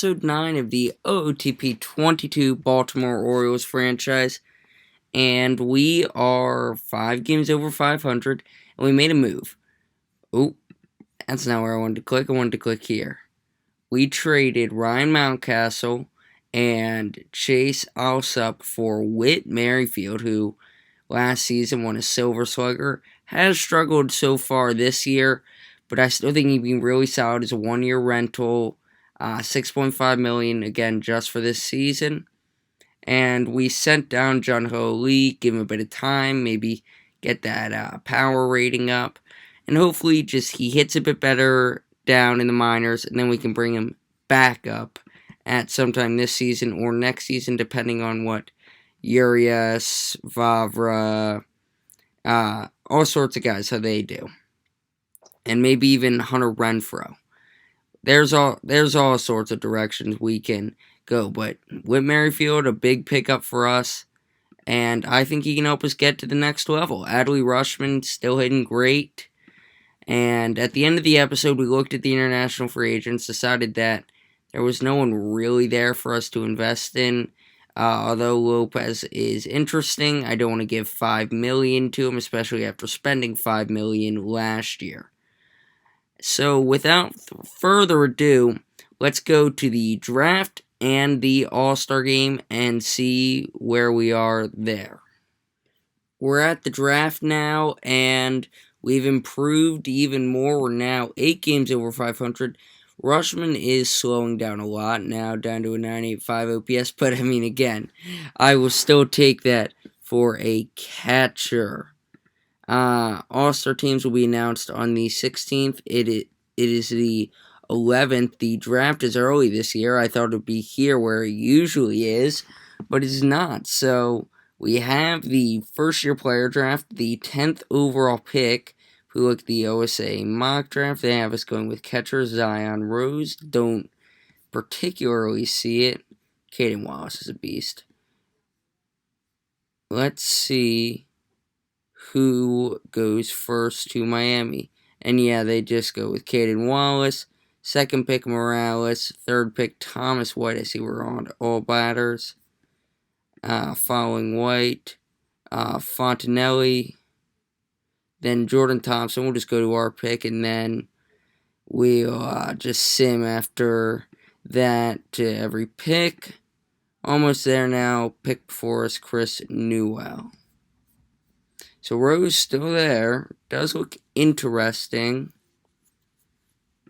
episode 9 of the OOTP 22 Baltimore Orioles franchise, and we are 5 games over 500, and we made a move. Oh, that's not where I wanted to click. I wanted to click here. We traded Ryan Mountcastle and Chase Alsop for Whit Merrifield, who last season won a Silver Slugger, has struggled so far this year, but I still think he'd be really solid as a one-year rental. $6.5 million again just for this season. And we sent down John Ho Lee, give him a bit of time, maybe get that power rating up, and hopefully just he hits a bit better down in the minors, and then we can bring him back up at sometime this season or next season, depending on what Urias, Vavra, all sorts of guys, how they do. And maybe even Hunter Renfroe. There's all sorts of directions we can go, but with Merrifield, a big pickup for us, and I think he can help us get to the next level. Adley Rutschman still hitting great, and at the end of the episode, we looked at the international free agents, decided that there was no one really there for us to invest in. Although Lopez is interesting, I don't want to give $5 million to him, especially after spending $5 million last year. So without further ado, let's go to the draft and the All-Star game and see where we are there. We're at the draft now, and we've improved even more. We're now 8 games over 500. Rutschman is slowing down a lot, now down to a 985 OPS, but I mean, again, I will still take that for a catcher. All-Star teams will be announced on the 16th. It is the 11th. The draft is early this year. I thought it would be here where it usually is, but it's not. So we have the first-year player draft, the 10th overall pick. If we look at the OSA mock draft, they have us going with catcher Zion Rose. Don't particularly see it. Caden Wallace is a beast. Let's see who goes first to Miami. And yeah, they just go with Caden Wallace. Second pick, Morales. Third pick, Thomas White. I see we're on all batters. Following White, Fontanelli. Then Jordan Thompson. We'll just go to our pick, and then we'll just sim after that to every pick. Almost there now. Pick before us, Chris Newell. So Rose still there. Does look interesting.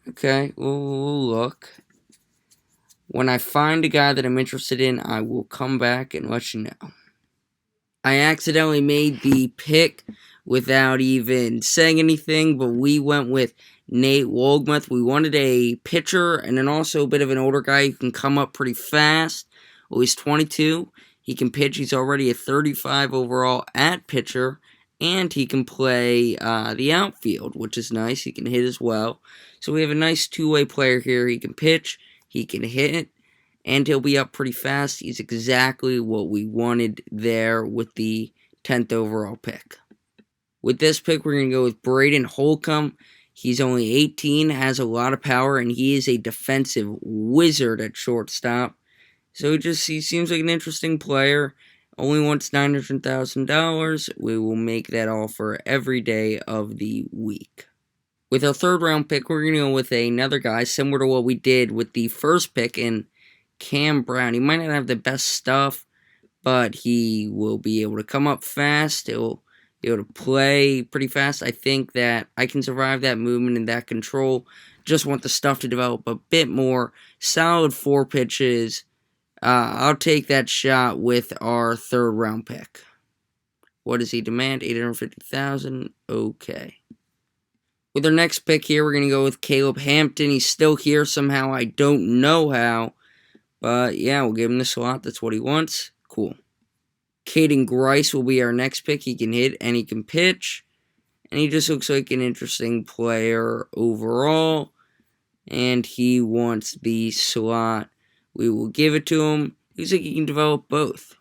Okay, we'll look. When I find a guy that I'm interested in, I will come back and let you know. I accidentally made the pick without even saying anything, but we went with Nate Wolgemuth. We wanted a pitcher and then also a bit of an older guy who can come up pretty fast. Well, he's 22. He can pitch. He's already a 35 overall at pitcher. And he can play the outfield, which is nice. He can hit as well. So we have a nice two-way player here. He can pitch, he can hit, and he'll be up pretty fast. He's exactly what we wanted there with the 10th overall pick. With this pick, we're going to go with Braden Holcomb. He's only 18, has a lot of power, and he is a defensive wizard at shortstop. So he seems like an interesting player. Only wants $900,000. We will make that offer every day of the week. With our third round pick, we're going to go with another guy similar to what we did with the first pick in Cam Brown. He might not have the best stuff, but he will be able to come up fast. He'll be able to play pretty fast. I think that I can survive that movement and that control. Just want the stuff to develop a bit more. Solid 4 pitches. I'll take that shot with our third round pick. What does he demand? $850,000. Okay. With our next pick here, we're going to go with Caleb Hampton. He's still here somehow. I don't know how. But yeah, we'll give him the slot. That's what he wants. Cool. Caden Grice will be our next pick. He can hit and he can pitch. And he just looks like an interesting player overall. And he wants the slot. We will give it to him. Looks like he can develop both.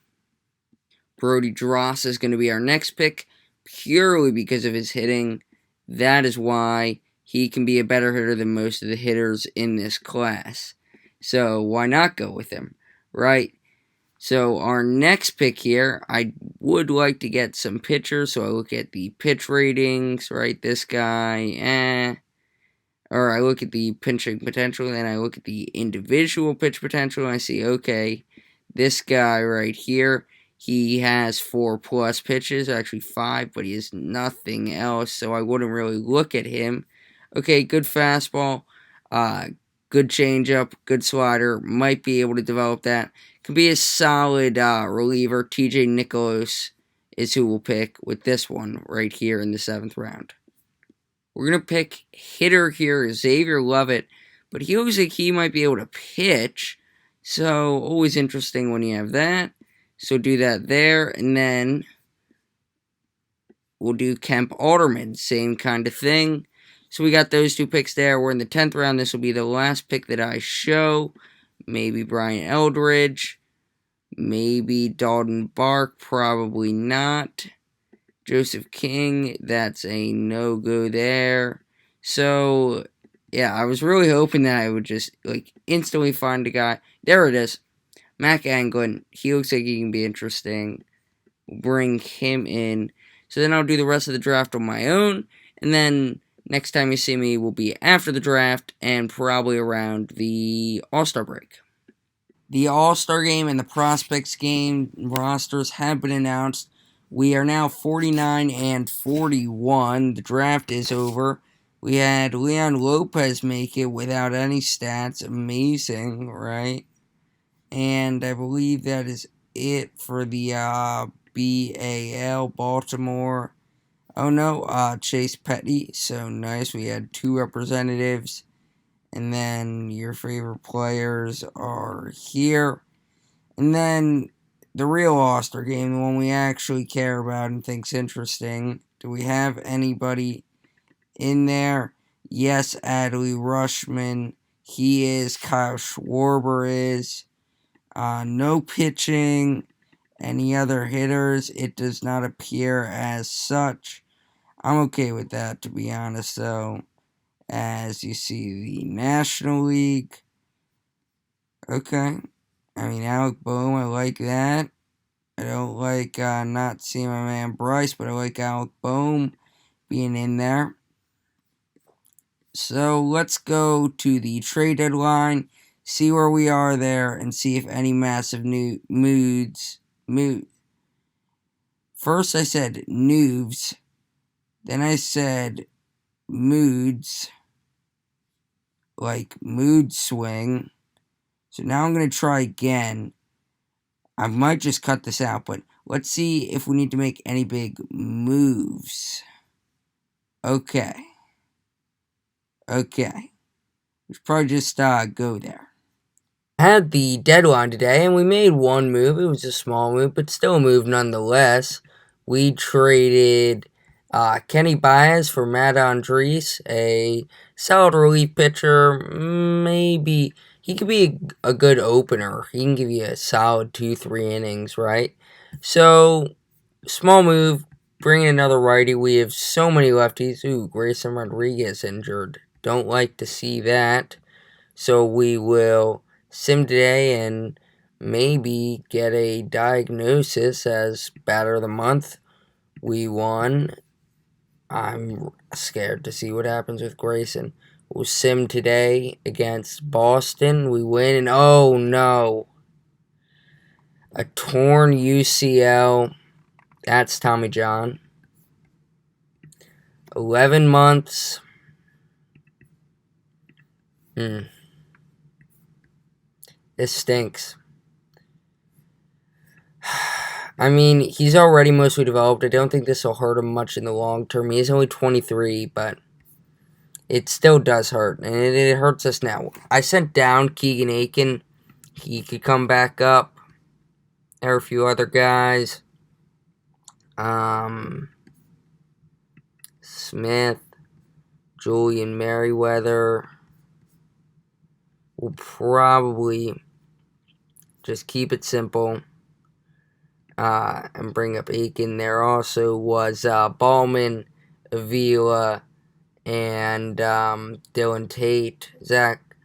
Brody Dross is going to be our next pick, purely because of his hitting. That is why he can be a better hitter than most of the hitters in this class. So why not go with him, right? So our next pick here, I would like to get some pitchers. So I look at the pitch ratings, right? This guy, or I look at the pitching potential, and then I look at the individual pitch potential, and I see, okay, this guy right here, he has 4+ pitches, actually 5, but he has nothing else, so I wouldn't really look at him. Okay, good fastball, good changeup, good slider, might be able to develop that. Could be a solid reliever. TJ Nicholas is who we'll pick with this one right here in the 7th round. We're going to pick hitter here, Xavier Lovett, but he looks like he might be able to pitch, so always interesting when you have that. So do that there, and then we'll do Kemp Alderman, same kind of thing. So we got those 2 picks there. We're in the 10th round. This will be the last pick that I show. Maybe Brian Eldridge, maybe Dalton Bark, probably not. Joseph King, that's a no-go there. So, yeah, I was really hoping that I would just, instantly find a guy. There it is. Mac Anglin. He looks like he can be interesting. Bring him in. So then I'll do the rest of the draft on my own. And then next time you see me will be after the draft and probably around the All-Star break. The All-Star game and the Prospects game rosters have been announced. We are now 49 and 41. The draft is over. We had Leon Lopez make it without any stats. Amazing, right? And I believe that is it for the BAL Baltimore. Oh no, Chase Petty. So nice. We had 2 representatives. And then your favorite players are here. And then the real All-Star game, the one we actually care about and think's interesting. Do we have anybody in there? Yes, Adley Rushman. He is. Kyle Schwarber is. No pitching. Any other hitters? It does not appear as such. I'm okay with that, to be honest, though. As you see, the National League. Okay. I mean, Alec Boehm, I like that. I don't like not seeing my man Bryce, but I like Alec Boehm being in there. So let's go to the trade deadline, see where we are there, and see if any massive First I said moves, then I said moods, like mood swing. So now I'm going to try again. I might just cut this out, but let's see if we need to make any big moves. Okay. We should probably just go there. I had the deadline today, and we made one move. It was a small move, but still a move nonetheless. We traded Kenny Baez for Matt Andres, a solid relief pitcher. Maybe he could be a good opener. He can give you a solid 2-3 innings, right? So, small move, bring in another righty. We have so many lefties. Ooh, Grayson Rodriguez injured. Don't like to see that. So we will sim today and maybe get a diagnosis as batter of the month. We won. I'm scared to see what happens with Grayson. We'll sim today against Boston. We win, and oh no. A torn UCL. That's Tommy John. 11 months. This stinks. I mean, he's already mostly developed. I don't think this will hurt him much in the long term. He's only 23, but it still does hurt, and it hurts us now. I sent down Keegan Aiken. He could come back up. There are a few other guys. Smith, Julian Merriweather. We'll probably just keep it simple and bring up Aiken. There also was Ballman, Avila, and Dylan Tate. Zach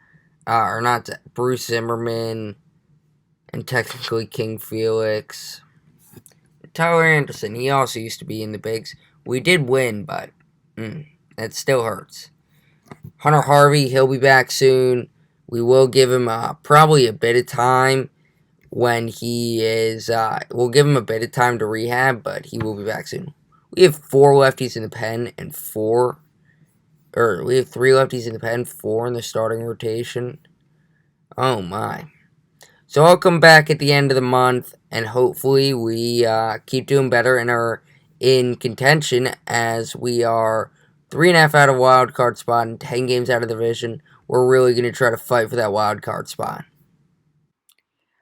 or not Bruce Zimmerman, and technically King Felix. Tyler Anderson, he also used to be in the bigs. We did win, but that still hurts. Hunter Harvey, he'll be back soon. We will give him probably a bit of time when he is. We'll give him a bit of time to rehab, but he will be back soon. We have 4 lefties in the pen and we have 3 lefties in the pen, 4 in the starting rotation. Oh my. So I'll come back at the end of the month, and hopefully we keep doing better and are in contention, as we are 3.5 out of wild card spot and 10 games out of the division. We're really going to try to fight for that wild card spot.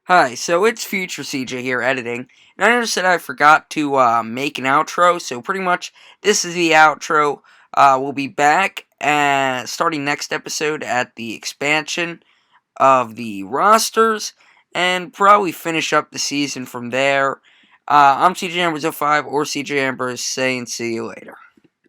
Hi, so it's Future CJ here editing, and I noticed that I forgot to make an outro, so pretty much this is the outro. We'll be back starting next episode at the expansion of the rosters, and probably finish up the season from there. I'm CJ Ambrose 05 or CJ Ambrose saying see you later.